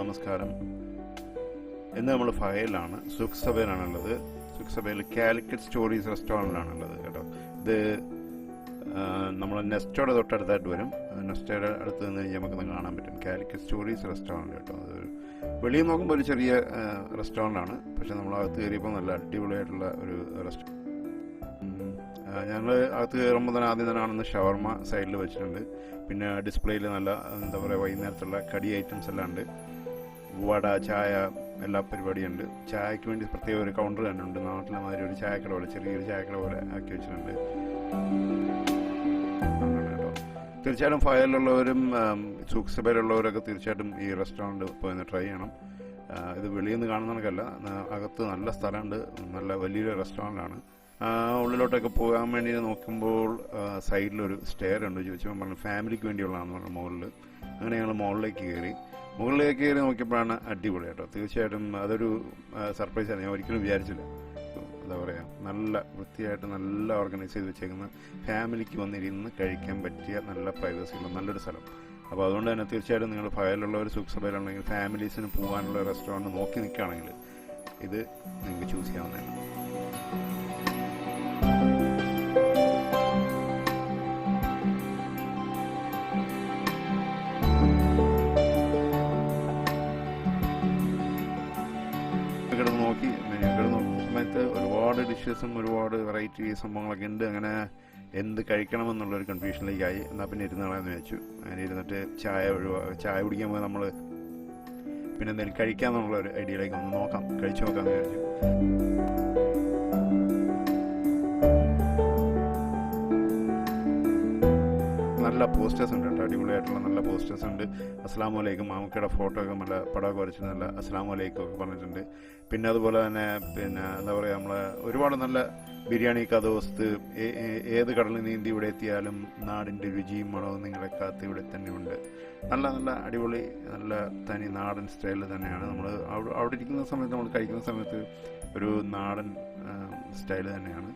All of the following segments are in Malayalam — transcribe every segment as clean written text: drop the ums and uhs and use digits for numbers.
നമസ്കാരം. ഇന്ന് നമ്മൾ ഫയലിലാണ്, സുഖ് സഭയിലാണുള്ളത്. സുഖ് സഭയിൽ കാലിക്കറ്റ് സ്റ്റോറീസ് റെസ്റ്റോറൻറ്റിലാണുള്ളത് കേട്ടോ. ഇത് നമ്മൾ നെസ്റ്റോയുടെ തൊട്ടടുത്തായിട്ട് വരും. നെസ്റ്റോയുടെ അടുത്ത് നിന്ന് കഴിഞ്ഞാൽ നമുക്കൊന്ന് കാണാൻ പറ്റും കാലിക്കറ്റ് സ്റ്റോറീസ് റെസ്റ്റോറൻറ്റ് കേട്ടോ. അതൊരു വെളിയിൽ നോക്കുമ്പോൾ ഒരു ചെറിയ റെസ്റ്റോറൻ്റാണ്, പക്ഷേ നമ്മളകത്ത് കയറിയപ്പോൾ നല്ല അടിപൊളിയായിട്ടുള്ള ഒരു റെസ്റ്റോറൻറ്റ്. ഞങ്ങൾ അകത്ത് കയറുമ്പോൾ തന്നെ ആദ്യം തന്നെ കാണുന്ന ഷവർമ സൈഡിൽ വെച്ചിട്ടുണ്ട്. പിന്നെ ഡിസ്പ്ലേയിൽ നല്ല എന്താ പറയുക വൈകുന്നേരത്തുള്ള കടി ഐറ്റംസ് എല്ലാം ഉണ്ട്. വട, ചായ, എല്ലാ പരിപാടിയുണ്ട്. ചായക്ക് വേണ്ടി പ്രത്യേക ഒരു കൗണ്ടർ തന്നെ ഉണ്ട്. നാട്ടിലെ മാതിരി ഒരു ചായക്കട പോലെ, ചെറിയൊരു ചായക്കട പോലെ ആക്കി വെച്ചിട്ടുണ്ട് കേട്ടോ. തീർച്ചയായിട്ടും ഫയലിലുള്ളവരും സുഖ് സഭയിലുള്ളവരൊക്കെ തീർച്ചയായിട്ടും ഈ റെസ്റ്റോറൻറ്റ് പോയി ട്രൈ ചെയ്യണം. ഇത് വെളിയിൽ നിന്ന് കാണുന്ന കണക്കല്ല, അകത്ത് നല്ല സ്ഥലമുണ്ട്. നല്ല വലിയൊരു റെസ്റ്റോറൻ്റാണ്. ഉള്ളിലോട്ടൊക്കെ പോകാൻ വേണ്ടി നോക്കുമ്പോൾ സൈഡിലൊരു സ്റ്റെയർ ഉണ്ട്. ചോദിച്ചപ്പോൾ പറഞ്ഞു ഫാമിലിക്ക് വേണ്ടിയുള്ളതാണെന്ന് പറഞ്ഞു മുകളിൽ. അങ്ങനെ ഞങ്ങൾ മുകളിലേക്ക് കയറി നോക്കിയപ്പോഴാണ് അടിപൊളി കേട്ടോ. തീർച്ചയായിട്ടും അതൊരു സർപ്രൈസാണ്. ഞാൻ ഒരിക്കലും വിചാരിച്ചില്ല. എന്താ പറയുക, നല്ല വൃത്തിയായിട്ട് നല്ല ഓർഗനൈസ് ചെയ്ത് വെച്ചേക്കുന്ന, ഫാമിലിക്ക് വന്നിരുന്ന് കഴിക്കാൻ പറ്റിയ നല്ല പ്രൈവസിയുള്ള നല്ലൊരു സ്ഥലം. അപ്പോൾ അതുകൊണ്ട് തന്നെ തീർച്ചയായിട്ടും നിങ്ങൾ ഫയലുള്ളവർ സുഖ് സഭയിലുണ്ടെങ്കിൽ ഫാമിലീസിന് പോകാനുള്ള റെസ്റ്റോറൻറ്റ് നോക്കി നിൽക്കുകയാണെങ്കിൽ ഇത് നിങ്ങൾക്ക് ചൂസ് ചെയ്യാവുന്നതാണ്. നോക്കി നോക്കുന്ന സമയത്ത് ഒരുപാട് ഡിഷസും ഒരുപാട് വെറൈറ്റി സംഭവങ്ങളൊക്കെ ഉണ്ട്. അങ്ങനെ എന്ത് കഴിക്കണമെന്നുള്ളൊരു കൺഫ്യൂഷനിലേക്കായി. എന്നാൽ പിന്നെ ഇരുന്നാളെന്ന് വെച്ചു. അങ്ങനെ ഇരുന്നിട്ട് ചായ കുടിക്കാൻ പോയി നമ്മൾ പിന്നെ എന്തെങ്കിലും കഴിക്കാമെന്നുള്ളൊരു ഐഡിയയിലേക്ക് ഒന്ന് നോക്കാം, കഴിച്ചു നോക്കാമെന്ന് വിചാരിച്ചു. നല്ല പോസ്റ്റേഴ്സ് ഉണ്ട് കേട്ടോ, അടിപൊളിയായിട്ടുള്ള നല്ല പോസ്റ്റേഴ്സ് ഉണ്ട്. അസ്സലാമു അലൈക്കും, മാമുക്കയുടെ ഫോട്ടോ ഒക്കെ നല്ല പടമൊക്കെ വരച്ചിട്ട് നല്ല അസ്സലാമു അലൈക്കും ഒക്കെ പറഞ്ഞിട്ടുണ്ട്. പിന്നെ അതുപോലെ തന്നെ എന്താ പറയുക, നമ്മളെ ഒരുപാട് നല്ല ബിരിയാണി കഥോസ്ത്, ഏത് കടലിൽ നീന്തി ഇവിടെ എത്തിയാലും നാടിൻ്റെ രുചിയും മണവും നിങ്ങളെ കാത്ത് ഇവിടെ തന്നെ ഉണ്ട്. നല്ല നല്ല അടിപൊളി നല്ല തനി നാടൻ സ്റ്റൈലിൽ തന്നെയാണ്. നമ്മൾ അവിടെ ഇരിക്കുന്ന സമയത്ത്, നമ്മൾ കഴിക്കുന്ന സമയത്ത് ഒരു നാടൻ സ്റ്റൈൽ തന്നെയാണ്.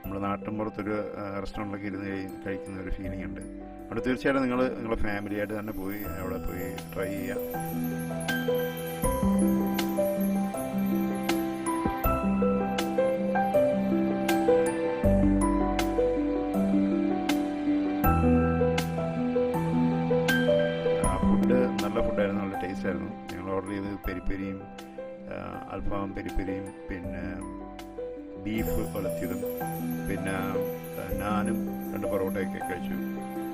നമ്മൾ നാട്ടിൻപുറത്തൊരു റെസ്റ്റോറൻറ്റിലൊക്കെ ഇരുന്ന് കഴിക്കുന്ന ഒരു ഫീലിംഗ് ഉണ്ട്. അവിടെ തീർച്ചയായിട്ടും നിങ്ങളുടെ ഫാമിലിയായിട്ട് തന്നെ പോയി അവിടെ പോയി ട്രൈ ചെയ്യാം. ഫുഡ് നല്ല ഫുഡായിരുന്നു, നല്ല ടേസ്റ്റ് ആയിരുന്നു. ഞങ്ങൾ ഓർഡർ ചെയ്ത് പെരിപ്പെരിയും അൽഫാം പെരിപ്പെരിയും പിന്നെ ബീഫ് വളർത്തിയതും പിന്നെ നാനും 2 പൊറോട്ടയൊക്കെ കഴിച്ചു.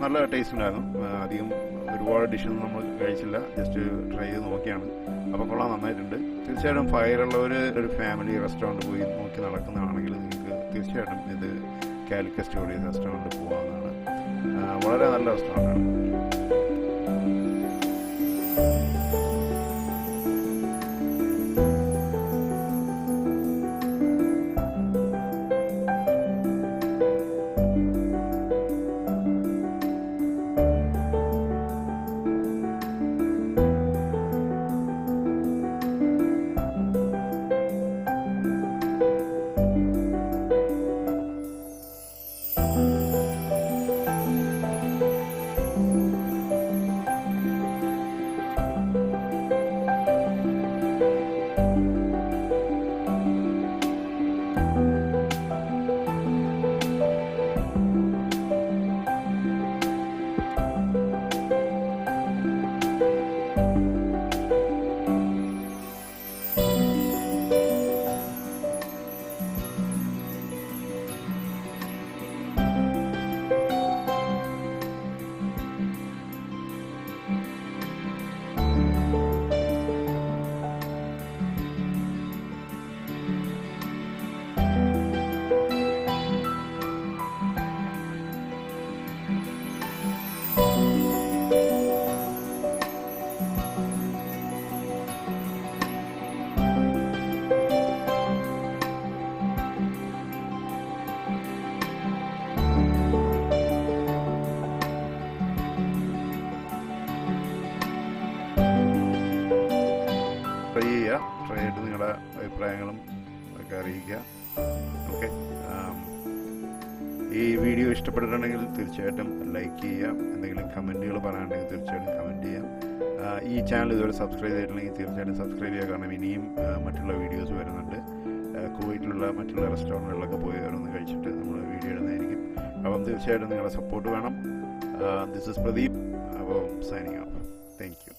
നല്ല ടേസ്റ്റ് ഉണ്ടായിരുന്നു. അധികം ഒരുപാട് ഡിഷൊന്നും നമ്മൾ കഴിച്ചില്ല, ജസ്റ്റ് ട്രൈ ചെയ്ത് നോക്കിയാണ്. അപ്പോൾ കൊള്ളാൻ, നന്നായിട്ടുണ്ട്. തീർച്ചയായിട്ടും ഫയറുള്ളവർ ഒരു ഫാമിലി റെസ്റ്റോറൻറ്റ് പോയി നോക്കി നടക്കുന്നതാണെങ്കിൽ നിങ്ങൾക്ക് തീർച്ചയായിട്ടും ഇത് കാലിക്കറ്റ് സ്റ്റോറീസ് റെസ്റ്റോറൻറ്റ് പോകാവുന്നതാണ്. വളരെ നല്ല റെസ്റ്റോറൻറ്റാണ്. ട്രൈ ചെയ്തിട്ട് നിങ്ങളുടെ അഭിപ്രായങ്ങളും ഒക്കെ അറിയിക്കുക. ഓക്കെ, ഈ വീഡിയോ ഇഷ്ടപ്പെട്ടിട്ടുണ്ടെങ്കിൽ തീർച്ചയായിട്ടും ലൈക്ക് ചെയ്യാം. എന്തെങ്കിലും കമൻറ്റുകൾ പറയാനുണ്ടെങ്കിൽ തീർച്ചയായിട്ടും കമൻറ്റ് ചെയ്യാം. ഈ ചാനൽ ഇതുവരെ സബ്സ്ക്രൈബ് ചെയ്തിട്ടുണ്ടെങ്കിൽ തീർച്ചയായിട്ടും സബ്സ്ക്രൈബ് ചെയ്യുക. കാരണം ഇനിയും മറ്റുള്ള വീഡിയോസ് വരുന്നുണ്ട്. കുവൈറ്റിലുള്ള മറ്റുള്ള റെസ്റ്റോറൻറ്റുകളിലൊക്കെ പോയി ഓരോന്ന് കഴിച്ചിട്ട് നമ്മൾ വീഡിയോ ഇടുന്നതായിരിക്കും. അപ്പം തീർച്ചയായിട്ടും നിങ്ങളുടെ സപ്പോർട്ട് വേണം. This is Pradeep. അപ്പോൾ സൈനിങ് ഓഫ്. Thank you.